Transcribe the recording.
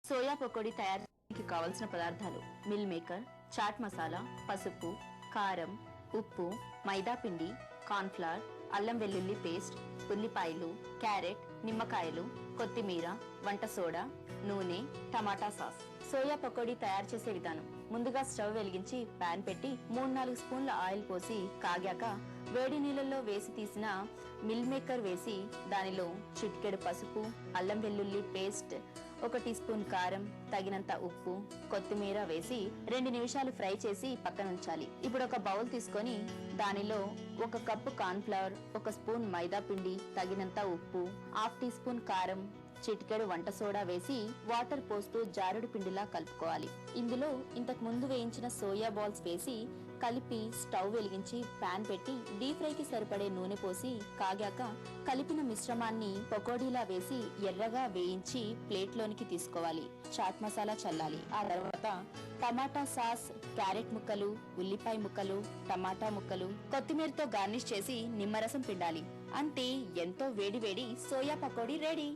Soya pakodi తయారీకి కావలసిన పదార్థాలు: మిల్ మేకర్, చాట్ మసాలా, పసుపు, కారం, ఉప్పు, మైదా పిండి, కార్న్ ఫ్లవర్, అల్లం వెల్లుల్లి పేస్ట్, ఉల్లిపాయలు, క్యారెట్, నిమ్మకాయలు, కొత్తిమీర, వంట సోడా, నూనె, టమాటా సాస్. సోయా పకోడీ తయారు చేసే విధానం: ముందుగా స్టవ్ వెలిగించి పాన్ పెట్టి 3-4 స్పూన్ల ఆయిల్ పోసి కాగాక వేడి నీళ్ళల్లో వేసి తీసిన మిల్ మేకర్ వేసి దానిలో చిటికెడు పసుపు, అల్లం వెల్లుల్లి పేస్ట్, 1 టీ స్పూన్ కారం, తగినంత ఉప్పు, కొత్తిమీర వేసి 2 నిమిషాలు ఫ్రై చేసి పక్కన ఉంచాలి. ఇప్పుడు ఒక బౌల్ తీసుకొని దానిలో 1 కప్పు కార్న్ ఫ్లవర్, 1 స్పూన్ మైదా పిండి, తగినంత ఉప్పు, 1/2 టీ స్పూన్ కారం, చిటికెడు వంట సోడా వేసి వాటర్ పోస్తూ జారుడు పిండిలా కలుపుకోవాలి. ఇందులో ఇంతకు ముందు వేయించిన సోయా బాల్స్ వేసి కలిపి స్టవ్ వెలిగించి పాన్ పెట్టి డీప్ ఫ్రైకి సరిపడే నూనె పోసి కాగాక కలిపిన మిశ్రమాన్ని పకోడీలా వేసి ఎర్రగా వేయించి ప్లేట్లోనికి తీసుకోవాలి. చాట్ మసాలా చల్లాలి. ఆ తర్వాత టమాటా సాస్, క్యారెట్ ముక్కలు, ఉల్లిపాయ ముక్కలు, టమాటా ముక్కలు, కొత్తిమీరతో గార్నిష్ చేసి నిమ్మరసం పిండాలి. అంతే, ఎంతో వేడి వేడి సోయా పకోడీ రెడీ.